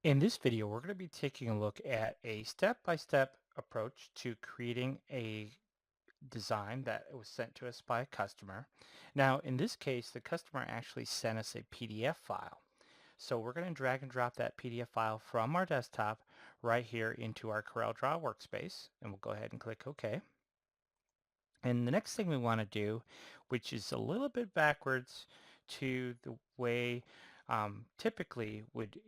In this video, we're going to be taking a look at a step-by-step approach to creating a design that was sent to us by a customer. Now, in this case, the customer actually sent us a PDF file. So we're going to drag and drop that PDF file from our desktop right here into our CorelDRAW workspace, and we'll go ahead and click OK. And the next thing we want to do, which is a little bit backwards to the way typically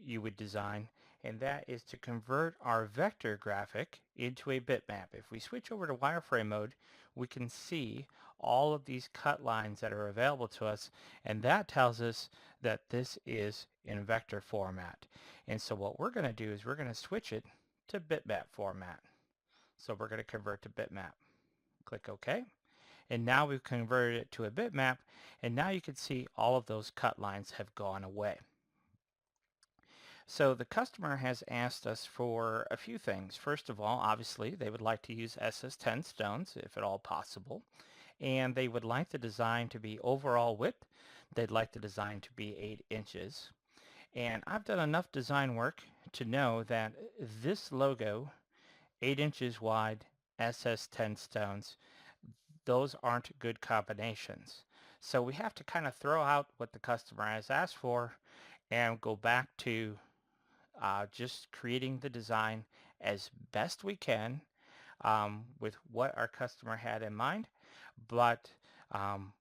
you would design, and that is to convert our vector graphic into a bitmap. If we switch over to wireframe mode, we can see all of these cut lines that are available to us, and that tells us that this is in vector format. And so what we're going to do is we're going to switch it to bitmap format. So we're going to convert to bitmap. Click OK. And now we've converted it to a bitmap, and now you can see all of those cut lines have gone away. So the customer has asked us for a few things. First of all, obviously, they would like to use SS10 stones, if at all possible, and they would like the design to be overall width. They'd like the design to be 8 inches. And I've done enough design work to know that this logo, 8 inches wide, SS10 stones, those aren't good combinations. So we have to kind of throw out what the customer has asked for and go back to just creating the design as best we can with what our customer had in mind. But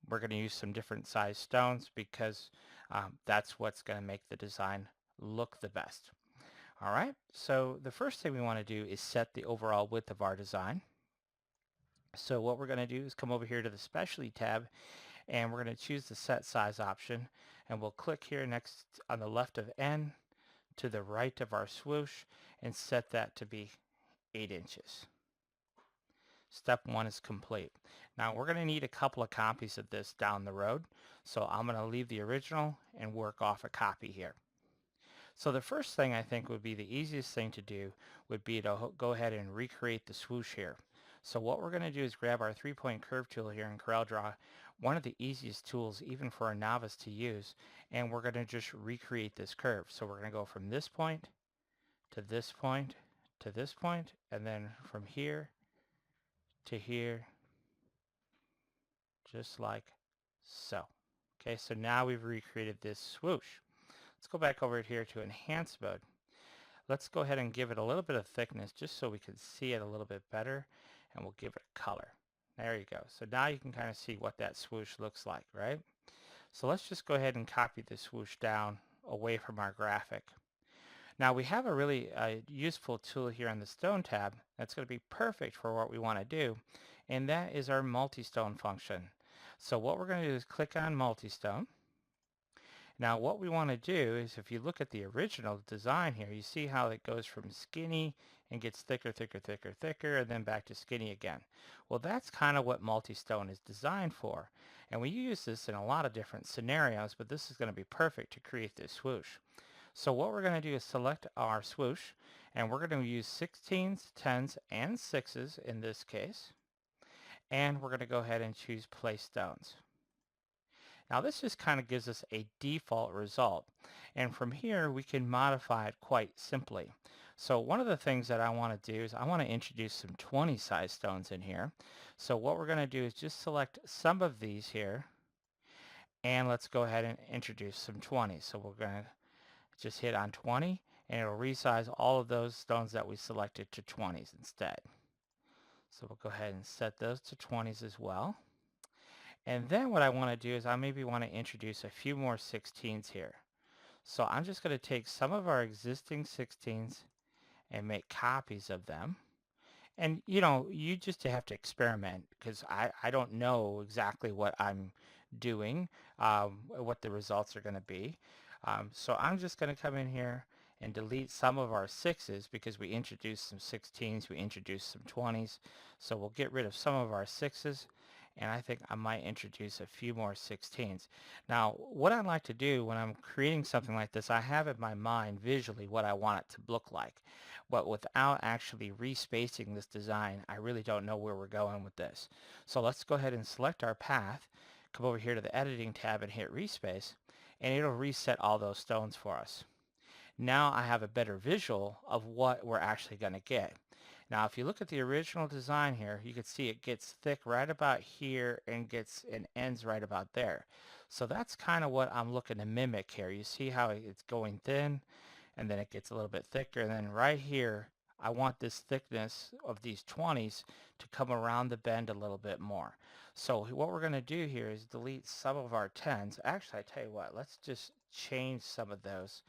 we're going to use some different size stones because that's what's going to make the design look the best. All right, so the first thing we want to do is set the overall width of our design. So what we're going to do is come over here to the Specialty tab, and we're going to choose the Set Size option, and we'll click here next on the left of N to the right of our swoosh and set that to be 8 inches. Step 1 is complete. Now we're going to need a couple of copies of this down the road, so I'm going to leave the original and work off a copy here. So the first thing I think would be the easiest thing to do would be to go ahead and recreate the swoosh here. So what we're going to do is grab our 3-point curve tool here in CorelDRAW, one of the easiest tools even for a novice to use, and we're going to just recreate this curve. So we're going to go from this point to this point to this point, and then from here to here, just like so. Okay, so now we've recreated this swoosh. Let's go back over here to enhance mode. Let's go ahead and give it a little bit of thickness just so we can see it a little bit better, and we'll give it a color. There you go. So now you can kind of see what that swoosh looks like, right? So let's just go ahead and copy the swoosh down away from our graphic. Now we have a really useful tool here on the Stone tab that's going to be perfect for what we want to do, and that is our multi-stone function. So what we're going to do is click on multi-stone. Now what we want to do is, if you look at the original design here, you see how it goes from skinny and gets thicker, thicker, thicker, thicker, and then back to skinny again. Well, that's kind of what multi-stone is designed for. And we use this in a lot of different scenarios, but this is going to be perfect to create this swoosh. So what we're going to do is select our swoosh, and we're going to use 16s, 10s, and 6s in this case. And we're going to go ahead and choose place stones. Now this just kind of gives us a default result, and from here we can modify it quite simply. So one of the things that I want to do is I want to introduce some 20 size stones in here. So what we're going to do is just select some of these here, and let's go ahead and introduce some 20s. So we're going to just hit on 20, and it'll resize all of those stones that we selected to 20s instead. So we'll go ahead and set those to 20s as well. And then what I want to do is I maybe want to introduce a few more 16s here. So I'm just going to take some of our existing 16s and make copies of them. And you know, you just have to experiment because I don't know exactly what I'm doing, what the results are going to be. So I'm just going to come in here and delete some of our 6s because we introduced some 16s, we introduced some 20s. So we'll get rid of some of our 6s, and I think I might introduce a few more 16s. Now, what I like to do when I'm creating something like this, I have in my mind visually what I want it to look like. But without actually respacing this design, I really don't know where we're going with this. So let's go ahead and select our path, come over here to the editing tab and hit respace, and it'll reset all those stones for us. Now I have a better visual of what we're actually going to get. Now, if you look at the original design here, you can see it gets thick right about here and ends right about there. So that's kind of what I'm looking to mimic here. You see how it's going thin, and then it gets a little bit thicker, and then right here, I want this thickness of these 20s to come around the bend a little bit more. So what we're going to do here is delete some of our 10s. Actually, I tell you what, let's just change some of those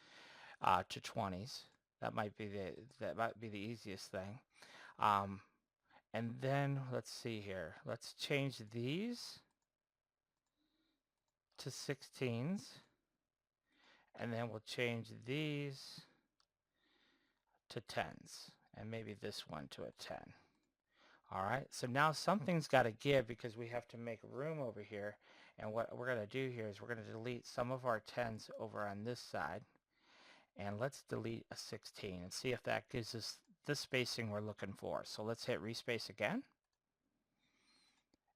to 20s. That might be the easiest thing. Um, and then let's see here. Let's change these to 16s, and then we'll change these to 10s, and maybe this one to a 10. All right, so now something's got to give because we have to make room over here. And what we're going to do here is we're going to delete some of our 10s over on this side. And let's delete a 16 and see if that gives us the spacing we're looking for. So let's hit respace again.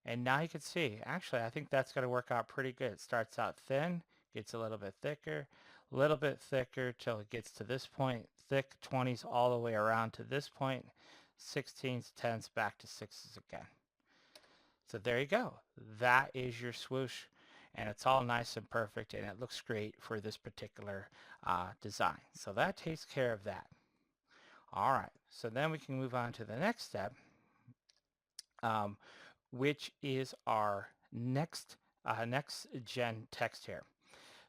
And now you can see, actually, I think that's going to work out pretty good. It starts out thin, gets a little bit thicker till it gets to this point, thick 20s all the way around to this point, 16s, 10s, back to 6s again. So there you go. That is your swoosh, and it's all nice and perfect, and it looks great for this particular design. So that takes care of that. All right, so then we can move on to the next step, which is our NecksGen text here.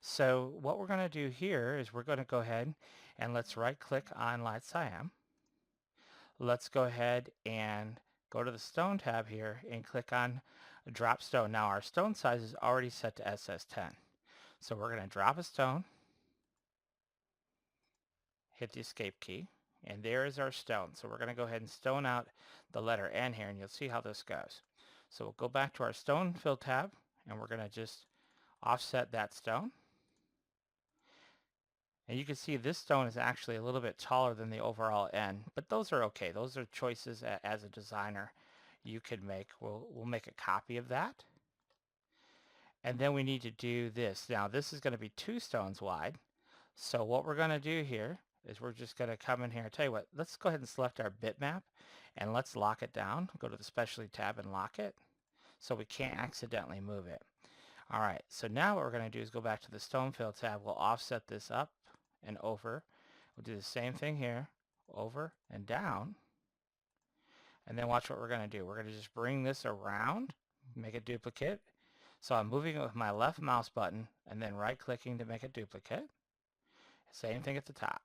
So what we're going to do here is we're going to go ahead and let's right click on Light Cyan. Let's go ahead and go to the stone tab here and click on drop stone. Now our stone size is already set to SS10. So we're going to drop a stone, hit the escape key, and there is our stone. So we're going to go ahead and stone out the letter N here, and you'll see how this goes. So we'll go back to our stone fill tab, and we're going to just offset that stone. And you can see this stone is actually a little bit taller than the overall N, but those are okay. Those are choices as a designer you could make. We'll make a copy of that. And then we need to do this. Now this is going to be 2 stones wide. So what we're going to do here is we're just going to come in here and tell you what, let's go ahead and select our bitmap and let's lock it down. Go to the specialty tab and lock it so we can't accidentally move it. All right, so now what we're going to do is go back to the stone fill tab. We'll offset this up and over. We'll do the same thing here, over and down. And then watch what we're going to do. We're going to just bring this around, make a duplicate. So I'm moving it with my left mouse button and then right clicking to make a duplicate. Same thing at the top,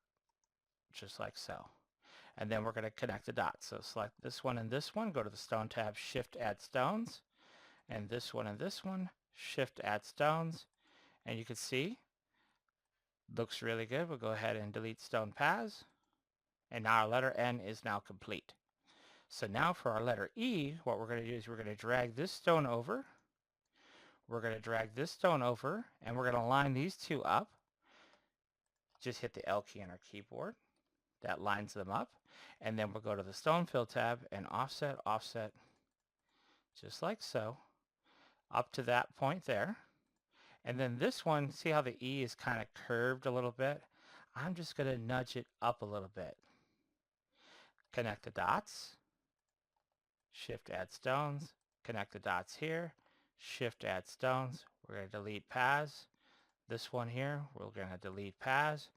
just like so. And then we're going to connect the dots. So select this one and this one, go to the stone tab, shift add stones, and this one, shift add stones. And you can see, looks really good. We'll go ahead and delete stone paths. And now our letter N is now complete. So now for our letter E, what we're going to do is we're going to drag this stone over. We're going to drag this stone over, and we're going to line these two up. Just hit the L key on our keyboard. That lines them up. And then we'll go to the stone fill tab and offset, offset, just like so, up to that point there. And then this one, see how the E is kind of curved a little bit? I'm just going to nudge it up a little bit. Connect the dots. Shift add stones. Connect the dots here. Shift add stones. We're going to delete paths. This one here, we're going to delete paths.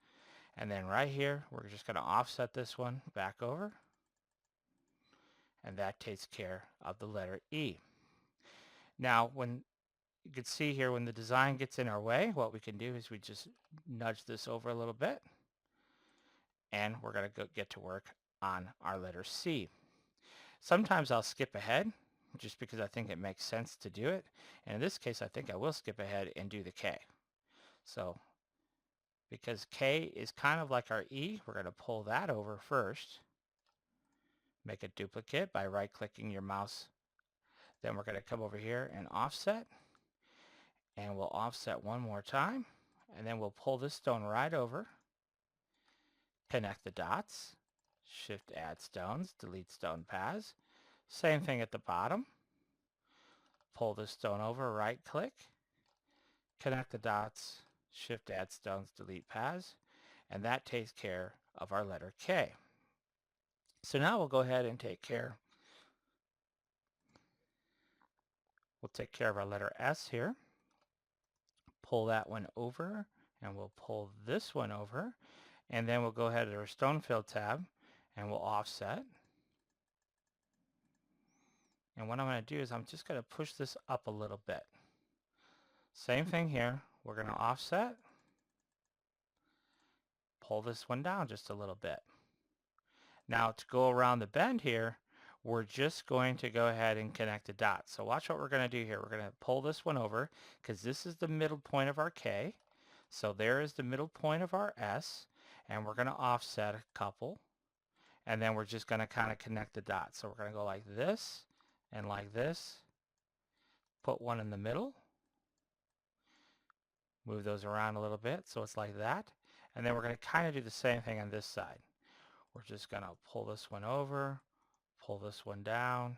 And then right here, we're just going to offset this one back over. And that takes care of the letter E. Now, when you can see here, when the design gets in our way, what we can do is we just nudge this over a little bit. And we're going to get to work on our letter C. Sometimes I'll skip ahead just because I think it makes sense to do it. And in this case, I think I will skip ahead and do the K. So because K is kind of like our E, we're going to pull that over first. Make a duplicate by right-clicking your mouse. Then we're going to come over here and offset. And we'll offset one more time. And then we'll pull this stone right over. Connect the dots. Shift add stones. Delete stone paths. Same thing at the bottom. Pull this stone over, right-click. Connect the dots. Shift add stones. Delete paths. and that takes care of our letter K. So now we'll go ahead and take care of our letter S here. Pull that one over, and we'll pull this one over, and then we'll go ahead to our stone fill tab, and we'll offset. And what I'm going to do is I'm just going to push this up a little bit. Same thing here. We're going to offset, pull this one down just a little bit. Now to go around the bend here, we're just going to go ahead and connect the dots. So watch what we're going to do here. We're going to pull this one over because this is the middle point of our K. So there is the middle point of our S, and we're going to offset a couple, and then we're just going to kind of connect the dots. So we're going to go like this and like this, put one in the middle, move those around a little bit so it's like that, and then we're going to kind of do the same thing on this side. We're just going to pull this one over, pull this one down,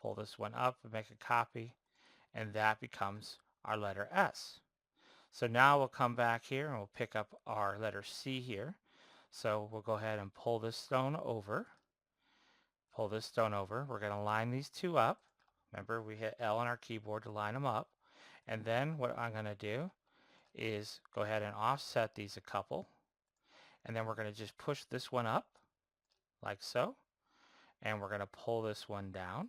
pull this one up and make a copy, and that becomes our letter S. So now we'll come back here and we'll pick up our letter C here. So we'll go ahead and pull this stone over, pull this stone over. We're going to line these two up. Remember, we hit L on our keyboard to line them up. And then what I'm going to do is go ahead and offset these a couple. And then we're going to just push this one up like so. And we're going to pull this one down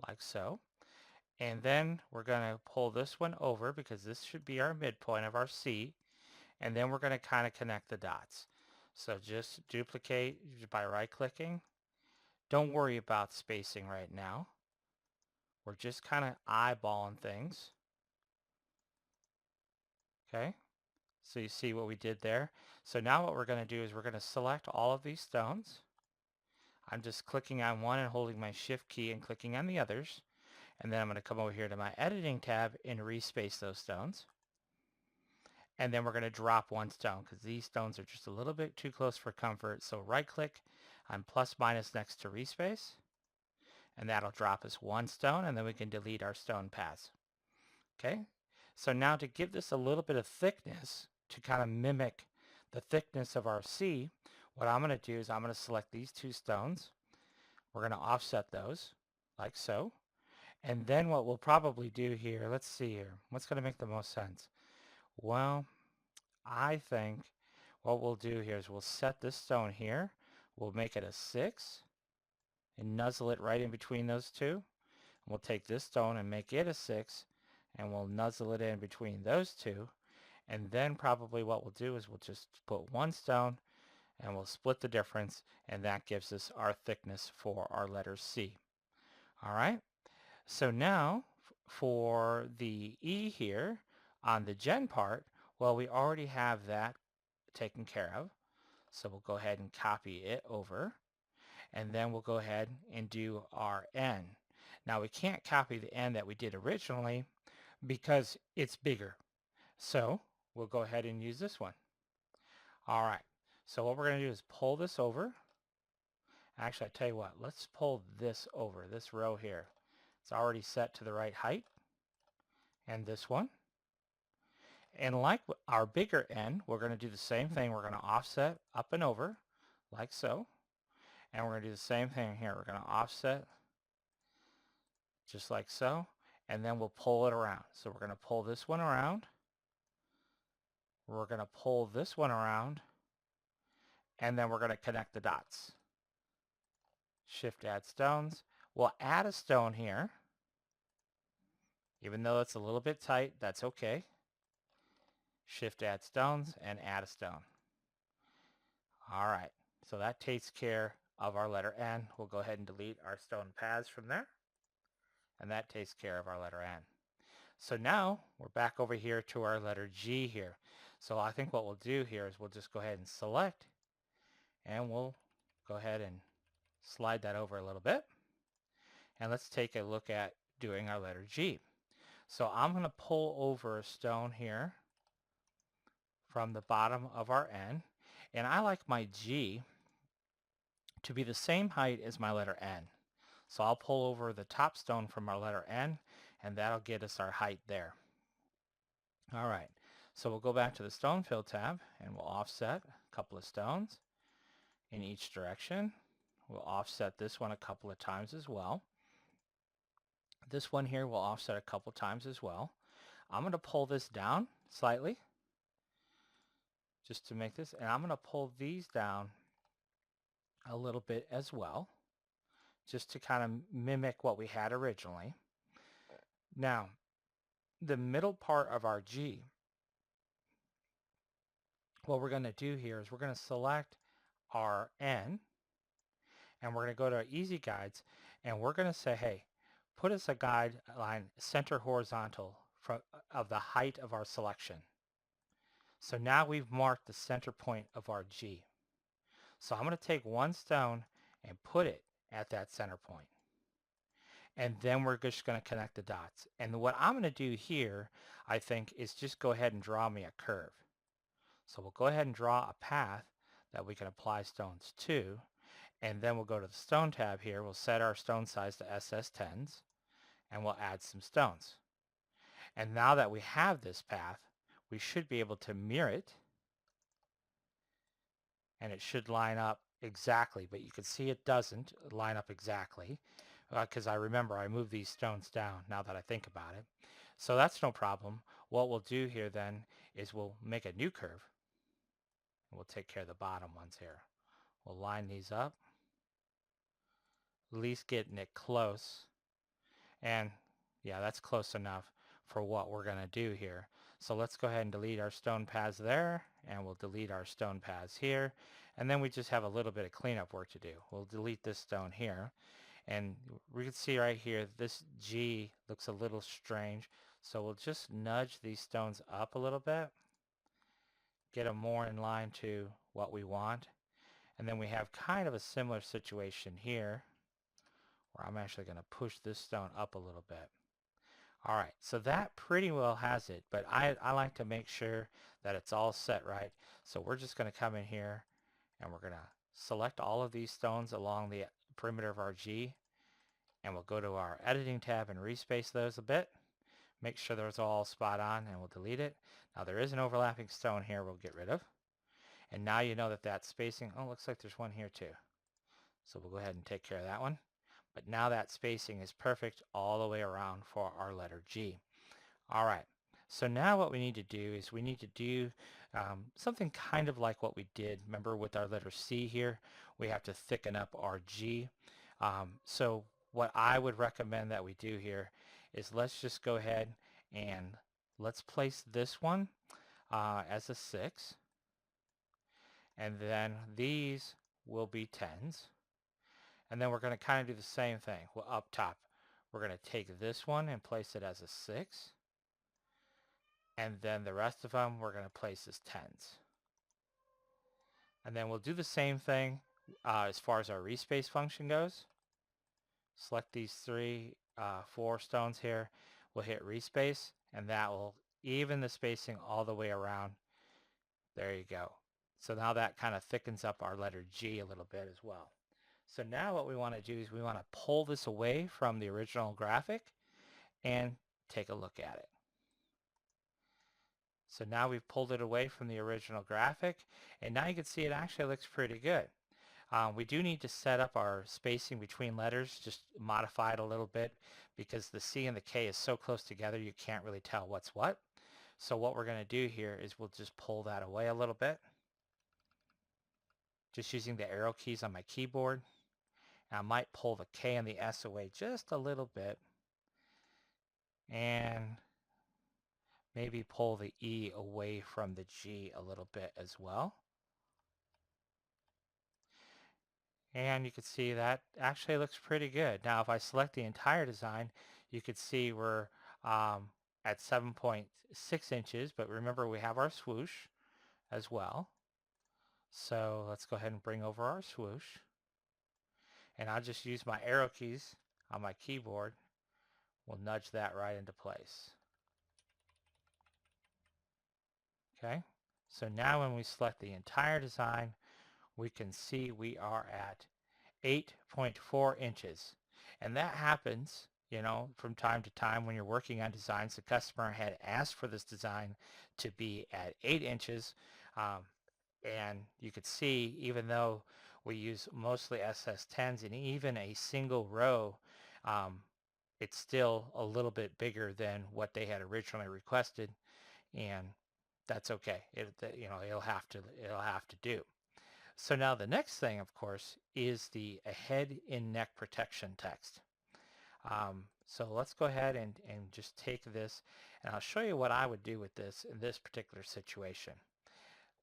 like so. And then we're going to pull this one over because this should be our midpoint of our C. And then we're going to kind of connect the dots. So just duplicate by right-clicking. Don't worry about spacing right now. We're just kind of eyeballing things. Okay, so you see what we did there. So now what we're going to do is we're going to select all of these stones. I'm just clicking on one and holding my shift key and clicking on the others. And then I'm going to come over here to my editing tab and respace those stones. And then we're going to drop one stone because these stones are just a little bit too close for comfort. So right click on plus minus next to respace, and that'll drop us one stone, and then we can delete our stone paths. Okay, so now to give this a little bit of thickness to kind of mimic the thickness of our C, what I'm going to do is I'm going to select these two stones. We're going to offset those like so. And then what we'll probably do here, let's see here, what's going to make the most sense? Well, I think what we'll do here is we'll set this stone here. We'll make it a 6 and nuzzle it right in between those two. We'll take this stone and make it a 6, and we'll nuzzle it in between those two. And then probably what we'll do is we'll just put one stone and we'll split the difference, and that gives us our thickness for our letter C. All right, so now for the E here on the gen part, well, we already have that taken care of. So we'll go ahead and copy it over, and then we'll go ahead and do our N. Now we can't copy the N that we did originally because it's bigger. So we'll go ahead and use this one. All right, so what we're going to do is pull this over. Actually, I tell you what, let's pull this over, this row here. It's already set to the right height. And this one. And like our bigger N, we're going to do the same thing. We're going to offset up and over, like so. And we're going to do the same thing here. We're going to offset just like so. And then we'll pull it around. So we're going to pull this one around. We're going to pull this one around. And then we're going to connect the dots. Shift add stones. We'll add a stone here. Even though it's a little bit tight, that's okay. Shift add stones and add a stone. All right, so that takes care of our letter N. We'll go ahead and delete our stone paths from there. And that takes care of our letter N. So now we're back over here to our letter G here. So I think what we'll do here is we'll just go ahead and select, and we'll go ahead and slide that over a little bit. And let's take a look at doing our letter G. So I'm going to pull over a stone here from the bottom of our N. And I like my G to be the same height as my letter N. So I'll pull over the top stone from our letter N, and that'll get us our height there. All right, so we'll go back to the stone fill tab and we'll offset a couple of stones in each direction. We'll offset this one a couple of times as well. This one here will offset a couple times as well. I'm going to pull this down slightly just to make this, and I'm going to pull these down a little bit as well, just to kind of mimic what we had originally. Now, the middle part of our G, what we're going to do here is we're going to select our N, and we're going to go to our easy guides, and we're going to say, hey, put us a guideline center horizontal of the height of our selection. So now we've marked the center point of our G. So I'm going to take one stone and put it at that center point. And then we're just going to connect the dots. And what I'm going to do here, I think, is just go ahead and draw me a curve. So we'll go ahead and draw a path that we can apply stones to. And then we'll go to the stone tab here. We'll set our stone size to SS10s. And we'll add some stones. And now that we have this path, we should be able to mirror it. And it should line up exactly. But you can see it doesn't line up exactly. Because I remember I moved these stones down now that I think about it. So that's no problem. What we'll do here then is we'll make a new curve. We'll take care of the bottom ones here. We'll line these up, at least getting it close. And yeah, that's close enough for what we're going to do here. So let's go ahead and delete our stone paths there, and we'll delete our stone paths here. And then we just have a little bit of cleanup work to do. We'll delete this stone here. And we can see right here, this G looks a little strange. So we'll just nudge these stones up a little bit, get them more in line to what we want. And then we have kind of a similar situation here, where I'm actually going to push this stone up a little bit. All right, so that pretty well has it, but I like to make sure that it's all set right. So we're just going to come in here, and we're going to select all of these stones along the perimeter of our G. And we'll go to our editing tab and respace those a bit. Make sure those are all spot on, and we'll delete it. Now there is an overlapping stone here we'll get rid of. And now you know that that spacing, oh, looks like there's one here too. So we'll go ahead and take care of that one. But now that spacing is perfect all the way around for our letter G. All right. So now what we need to do is we need to do something kind of like what we did. Remember with our letter C here, we have to thicken up our G. So what I would recommend that we do here is let's just go ahead and let's place this one as a 6. And then these will be 10s. And then we're going to kind of do the same thing. Well, up top, we're going to take this one and place it as a 6. And then the rest of them, we're going to place as 10s. And then we'll do the same thing as far as our respace function goes. Select these 4 stones here. We'll hit respace, and that will even the spacing all the way around. There you go. So now that kind of thickens up our letter G a little bit as well. So now what we want to do is we want to pull this away from the original graphic and take a look at it. So now we've pulled it away from the original graphic, and now you can see it actually looks pretty good. We do need to set up our spacing between letters, just modify it a little bit, because the C and the K is so close together you can't really tell what's what. So what we're going to do here is we'll just pull that away a little bit, just using the arrow keys on my keyboard. And I might pull the K and the S away just a little bit, and maybe pull the E away from the G a little bit as well. And you can see that actually looks pretty good. Now if I select the entire design, you can see we're at 7.6 inches, but remember we have our swoosh as well. So let's go ahead and bring over our swoosh. And I'll just use my arrow keys on my keyboard. We'll nudge that right into place. Okay, so now when we select the entire design, we can see we are at 8.4 inches. And that happens You know, from time to time when you're working on designs, the customer had asked for this design to be at 8 inches. Um, and you could see, even though we use mostly SS10s and even a single row, um, it's still a little bit bigger than what they had originally requested, and that's okay. You know, it'll have to do. So now the next thing, of course, is the head in neck protection text. So let's go ahead and just take this, and I'll show you what I would do with this in this particular situation.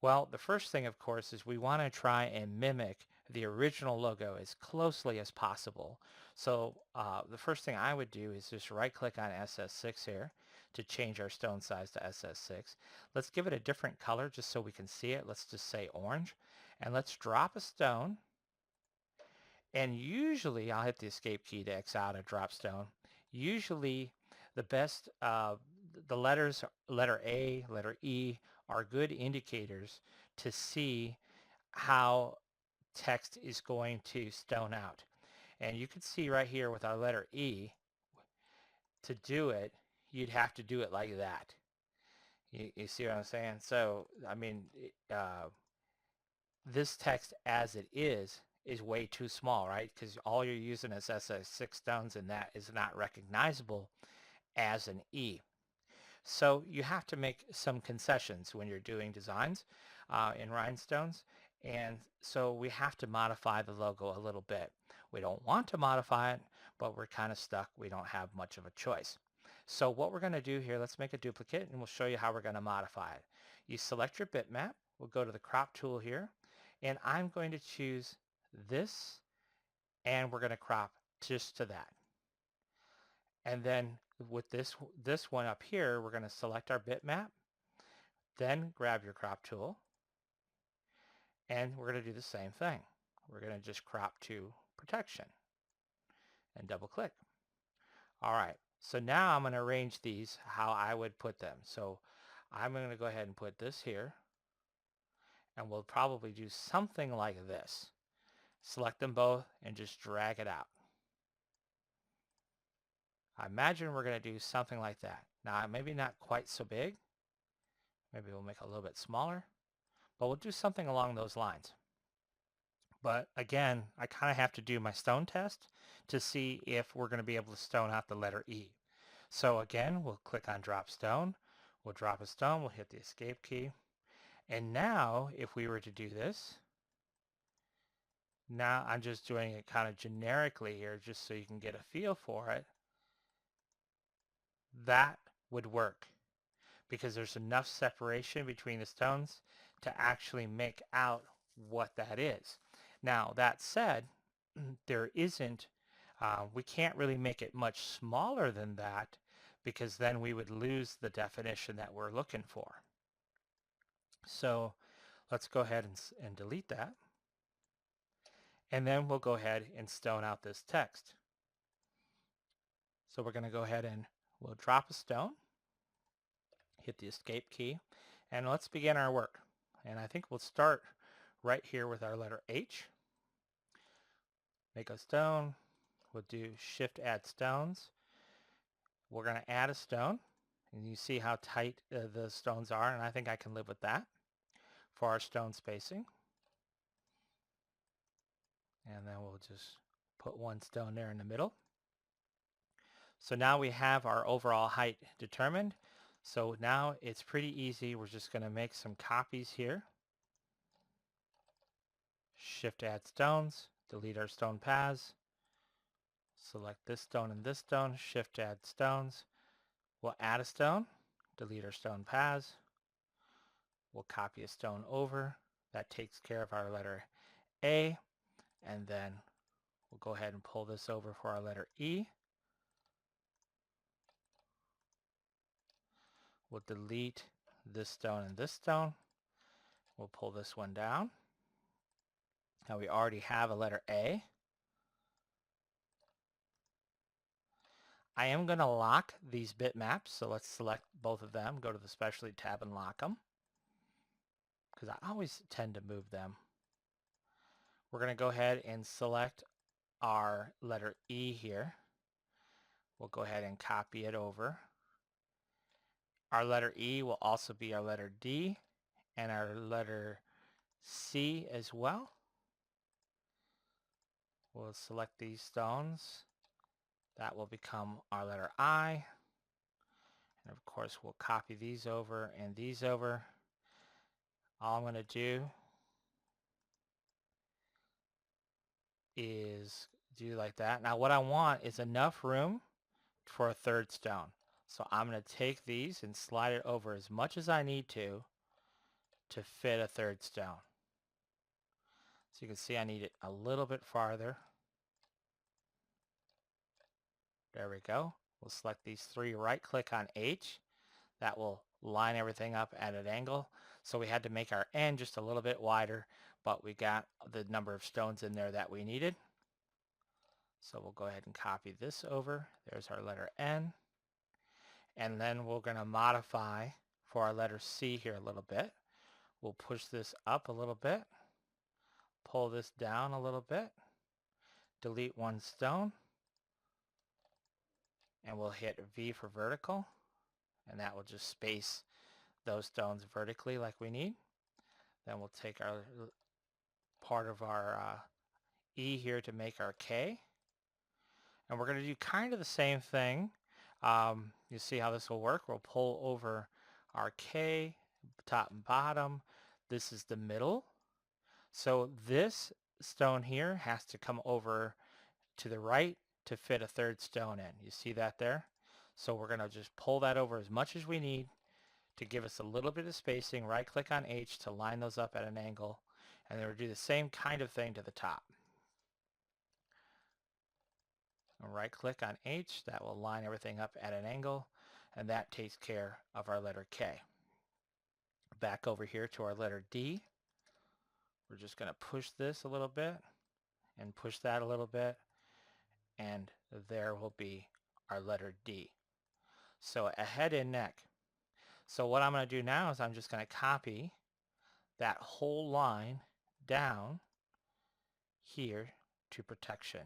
Well, the first thing, of course, is we want to try and mimic the original logo as closely as possible. So the first thing I would do is just right-click on SS6 here to change our stone size to SS6. Let's give it a different color just so we can see it. Let's just say orange. And let's drop a stone. And usually, I'll hit the escape key to X out a drop stone. Usually, the best, the letters, letter A, letter E, are good indicators to see how text is going to stone out. And you can see right here with our letter E, to do it, you'd have to do it like that. You see what I'm saying? So, I mean, this text as it is way too small, right? Because all you're using is SS6 stones, and that is not recognizable as an E. So you have to make some concessions when you're doing designs in rhinestones. And so we have to modify the logo a little bit. We don't want to modify it, but we're kind of stuck. We don't have much of a choice. So what we're going to do here, let's make a duplicate, and we'll show you how we're going to modify it. You select your bitmap. We'll go to the crop tool here, and I'm going to choose this, and we're going to crop just to that. And then with this one up here, we're going to select our bitmap, then grab your crop tool, and we're going to do the same thing. We're going to just crop to protection and double click. All right, so now I'm going to arrange these how I would put them. So I'm going to go ahead and put this here, and we'll probably do something like this. Select them both and just drag it out. I imagine we're going to do something like that. Now, maybe not quite so big. Maybe we'll make it a little bit smaller, but we'll do something along those lines. But again, I kind of have to do my stone test to see if we're going to be able to stone out the letter E. So again, we'll click on drop stone. We'll drop a stone. We'll hit the escape key. And now, if we were to do this, now I'm just doing it kind of generically here just so you can get a feel for it. That would work because there's enough separation between the stones to actually make out what that is. Now, that said, there isn't, we can't really make it much smaller than that because then we would lose the definition that we're looking for. So let's go ahead and delete that. And then we'll go ahead and stone out this text. So we're going to go ahead and we'll drop a stone, hit the escape key, and let's begin our work. And I think we'll start right here with our letter H. Make a stone. We'll do Shift Add Stones. We're going to add a stone. And you see how tight the stones are, and I think I can live with that for our stone spacing. And then we'll just put one stone there in the middle. So now we have our overall height determined. So now it's pretty easy. We're just going to make some copies here. Shift Add Stones, delete our stone paths. Select this stone and this stone, Shift Add Stones. We'll add a stone, delete our stone paths. We'll copy a stone over. That takes care of our letter A. And then we'll go ahead and pull this over for our letter E. We'll delete this stone and this stone. We'll pull this one down. Now we already have a letter A. I am going to lock these bitmaps, so let's select both of them, go to the Specialty tab and lock them, because I always tend to move them. We're going to go ahead and select our letter E here. We'll go ahead and copy it over. Our letter E will also be our letter D and our letter C as well. We'll select these stones. That will become our letter I. And of course, we'll copy these over and these over. All I'm going to do is do like that. Now what I want is enough room for a third stone. So I'm going to take these and slide it over as much as I need to fit a third stone. So you can see I need it a little bit farther. There we go. We'll select these three, right click on H. That will line everything up at an angle. So we had to make our N just a little bit wider, but we got the number of stones in there that we needed. So we'll go ahead and copy this over. There's our letter N. And then we're going to modify for our letter C here a little bit. We'll push this up a little bit, pull this down a little bit, delete one stone, and we'll hit V for vertical, and that will just space those stones vertically like we need. Then we'll take our part of our E here to make our K, and we're going to do kind of the same thing. You see how this will work. We'll pull over our K, top and bottom. This is the middle. So this stone here has to come over to the right to fit a third stone in. You see that there? So we're going to just pull that over as much as we need to give us a little bit of spacing. Right click on H to line those up at an angle. And then we'll do the same kind of thing to the top. And right click on H. That will line everything up at an angle. And that takes care of our letter K. Back over here to our letter D. We're just going to push this a little bit and push that a little bit. And there will be our letter D. So a head and neck. So what I'm going to do now is I'm just going to copy that whole line down here to protection.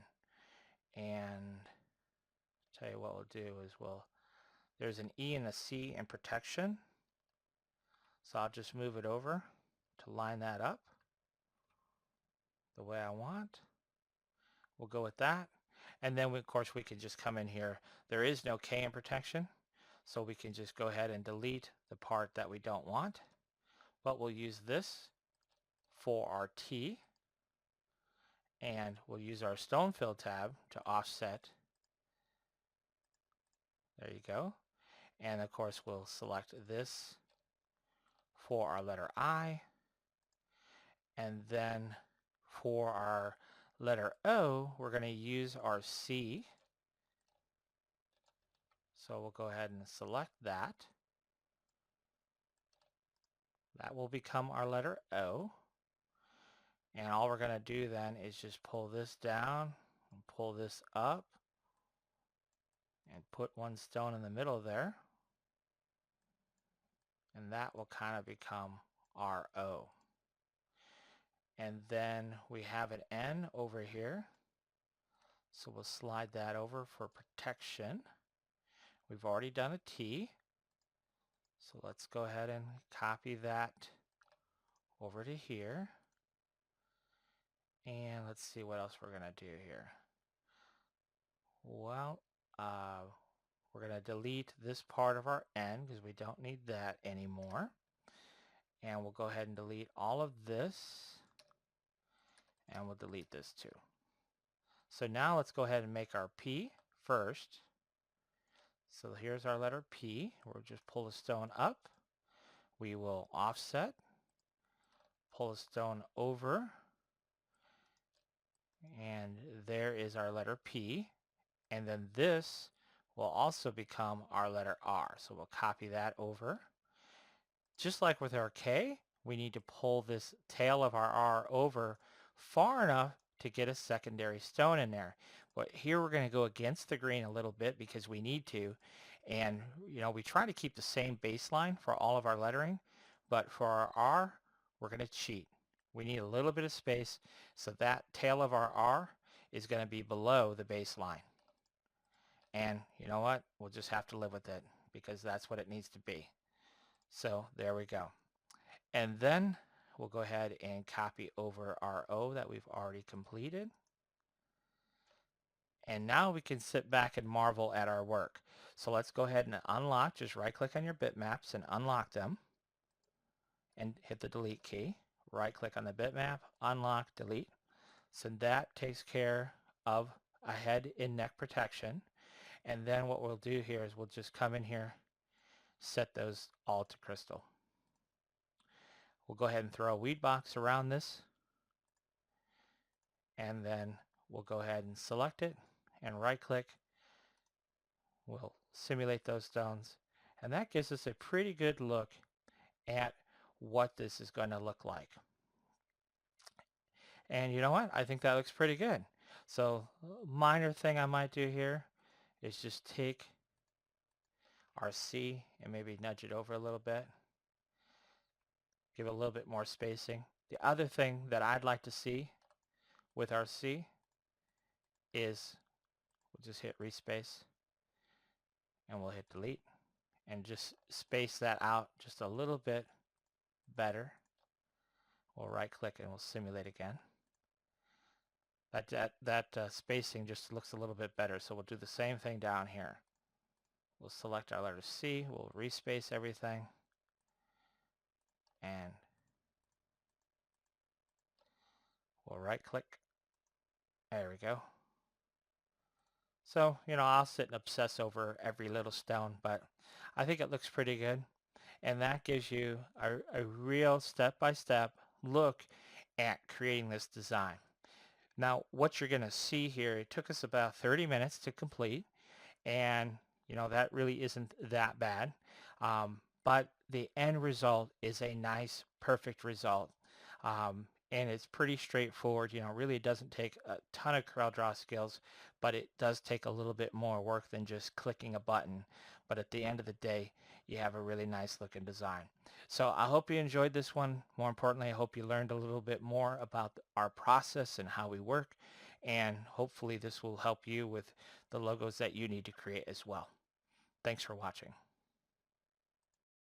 And tell you what we'll do is there's an E and a C in protection. So I'll just move it over to line that up the way I want. We'll go with that. And then of course we can just come in here. There is no K in protection. So we can just go ahead and delete the part that we don't want. But we'll use this for our T. And we'll use our stone fill tab to offset. There you go. And of course we'll select this for our letter I. And then for our letter O, we're going to use our C. So we'll go ahead and select that. That will become our letter O. And all we're going to do then is just pull this down and pull this up and put one stone in the middle there. And that will kind of become our O. And then we have an N over here. So we'll slide that over for protection. We've already done a T. So let's go ahead and copy that over to here. And let's see what else we're going to do here. Well, we're going to delete this part of our N because we don't need that anymore. And we'll go ahead and delete all of this. And we'll delete this too. So now let's go ahead and make our P first. So here's our letter P. We'll just pull the stone up. We will offset, pull the stone over, and there is our letter P. And then this will also become our letter R. So we'll copy that over. Just like with our K, we need to pull this tail of our R over far enough to get a secondary stone in there. But here we're going to go against the grain a little bit because we need to. And, you know, we try to keep the same baseline for all of our lettering. But for our R, we're going to cheat. We need a little bit of space, so that tail of our R is going to be below the baseline. And you know what? We'll just have to live with it because that's what it needs to be. So there we go. And then we'll go ahead and copy over our O that we've already completed. And now we can sit back and marvel at our work. So let's go ahead and unlock. Just right click on your bitmaps and unlock them and hit the delete key. Right click on the bitmap, unlock, delete. So that takes care of a head and neck protection. And then what we'll do here is we'll just come in here, set those all to crystal. We'll go ahead and throw a weed box around this, and then we'll go ahead and select it and right click. We'll simulate those stones, and that gives us a pretty good look at what this is going to look like. And you know what? I think that looks pretty good. So minor thing I might do here is just take our C and maybe nudge it over a little bit. Give it a little bit more spacing. The other thing that I'd like to see with our C is we'll just hit respace and we'll hit delete and just space that out just a little bit better. We'll right click and we'll simulate again. That spacing just looks a little bit better, so we'll do the same thing down here. We'll select our letter C, we'll respace everything, and we'll right click. There we go. So, you know, I'll sit and obsess over every little stone, but I think it looks pretty good. And that gives you a real step-by-step look at creating this design. Now, what you're going to see here, it took us about 30 minutes to complete, and you know that really isn't that bad. But the end result is a nice, perfect result. And it's pretty straightforward. You know, really it doesn't take a ton of CorelDRAW skills, but it does take a little bit more work than just clicking a button. But at the end of the day, you have a really nice looking design. So I hope you enjoyed this one. More importantly, I hope you learned a little bit more about our process and how we work. And hopefully this will help you with the logos that you need to create as well. Thanks for watching.